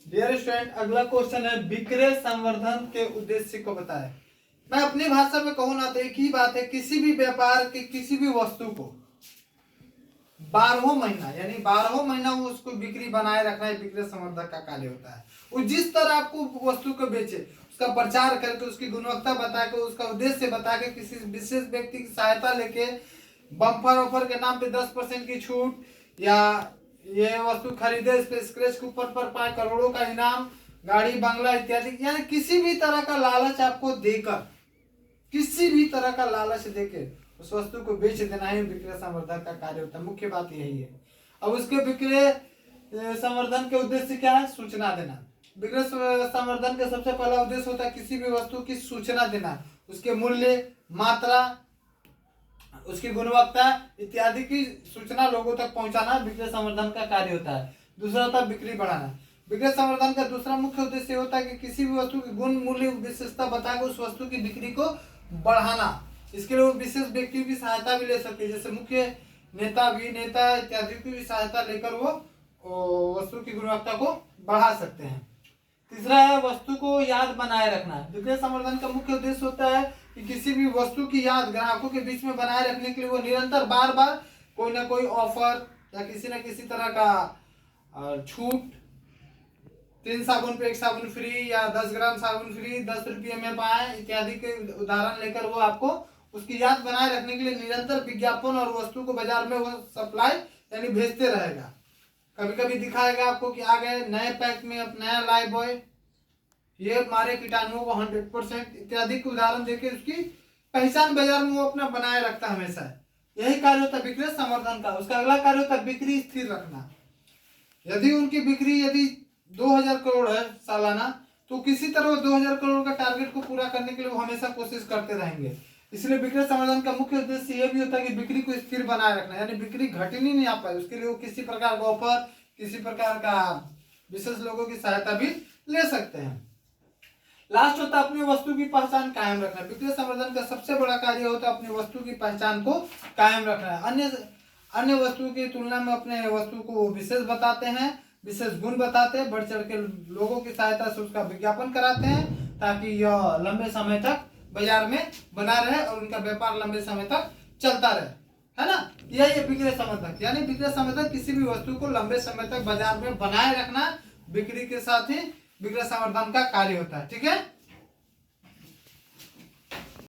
Dear student, अगला question है विक्रय संवर्धन के उद्देश्य को बताएं। मैं अपनी भाषा में कहूँ ना तो एक ही बात है, किसी भी व्यापार की किसी भी वस्तु को 12 महीना यानी 12 महीना वो उसको बिक्री बनाए रखना है, विक्रय संवर्धन का कार्य होता है। वो जिस तरह आपको वस्तु को बेचे, उसका प्रचार करके, उसकी गुणवत्ता बता के, उसका उद्देश्य बता के, किसी विशेष व्यक्ति की सहायता लेके, बम्पर ऑफर के नाम पे 10% की छूट, या ये वस्तु खरीदे इस पे स्क्रैच कूपन पर पाए करोड़ों का इनाम, गाड़ी बंगला इत्यादि, यानी किसी भी तरह का लालच आपको देकर, किसी भी तरह का लालच देके उस वस्तु को बेच देना ही विक्रय संवर्धन का कार्य होता है। मुख्य बात यही है। अब उसके विक्रय संवर्धन के उद्देश्य क्या है? सूचना देना। विक्रय संवर्धन का सबसे पहला उद्देश्य होता है किसी भी वस्तु की सूचना देना, उसके मूल्य, मात्रा, उसकी गुणवत्ता इत्यादि की सूचना लोगों तक पहुंचाना विक्रय संवर्धन का कार्य होता है। दूसरा होता है बिक्री बढ़ाना। विक्रय संवर्धन का दूसरा मुख्य उद्देश्य होता है कि किसी भी वस्तु की गुण, मूल्य, विशेषता बताकर उस वस्तु की बिक्री को बढ़ाना। इसके लिए वो विशेष व्यक्तियों की सहायता भी ले सकते हैं, जैसे मुख्य नेता, अभिनेता इत्यादि की भी सहायता लेकर वो वस्तु की गुणवत्ता को बढ़ा सकते हैं। तीसरा है वस्तु को याद बनाए रखना। विक्रय संवर्धन का मुख्य उद्देश्य होता है कि किसी भी वस्तु की याद ग्राहकों के बीच में बनाए रखने के लिए वो निरंतर बार बार कोई ना कोई ऑफर या किसी न किसी तरह का छूट, 3 साबुन पे 1 साबुन फ्री, या 10 ग्राम साबुन फ्री 10 रुपये में पाए इत्यादि के उदाहरण लेकर वो आपको उसकी याद बनाए रखने के लिए निरंतर विज्ञापन और वस्तु को बाजार में वो सप्लाई यानी भेजते रहेगा। कभी कभी दिखाएगा आपको कि आ गए नए पैक में अब नया लाइफ बॉय, ये मारे कीटाणुओं को 100% इत्यादि के उदाहरण देके उसकी पहचान बाजार में वो अपना बनाए रखता है हमेशा। यही कार्य होता है विक्रय संवर्धन का। उसका अगला कार्य होता है बिक्री स्थिर रखना। यदि उनकी बिक्री 2000 करोड़ है सालाना, तो किसी तरह 2000 करोड़ का टारगेट को पूरा करने के लिए वो हमेशा कोशिश करते रहेंगे। इसलिए विक्रय संवर्धन का मुख्य उद्देश्य यह भी होता है कि बिक्री को स्थिर बनाए रखना, यानी बिक्री घटनी नहीं आ पाए, उसके लिए वो किसी प्रकार का ऑफर, किसी प्रकार का विशेष लोगों की सहायता भी ले सकते हैं। लास्ट होता है अपनी वस्तु की पहचान कायम रखना। विक्रय संवर्धन का सबसे बड़ा कार्य होता है अपनी वस्तु की पहचान को कायम रखना है। अन्य वस्तुओं की तुलना में अपने वस्तु को विशेष बताते हैं, विशेष गुण बताते हैं, बढ़ चढ़ के लोगों की सहायता से उसका विज्ञापन कराते हैं, ताकि यह लंबे समय तक बाजार में बना रहे और उनका व्यापार लंबे समय तक चलता रहे, है ना। यही है विक्रय संवर्धन। यानी विक्रय संवर्धन किसी भी वस्तु को लंबे समय तक बाजार में बनाए रखना, बिक्री के साथ ही विक्रय संवर्धन का कार्य होता है। ठीक है।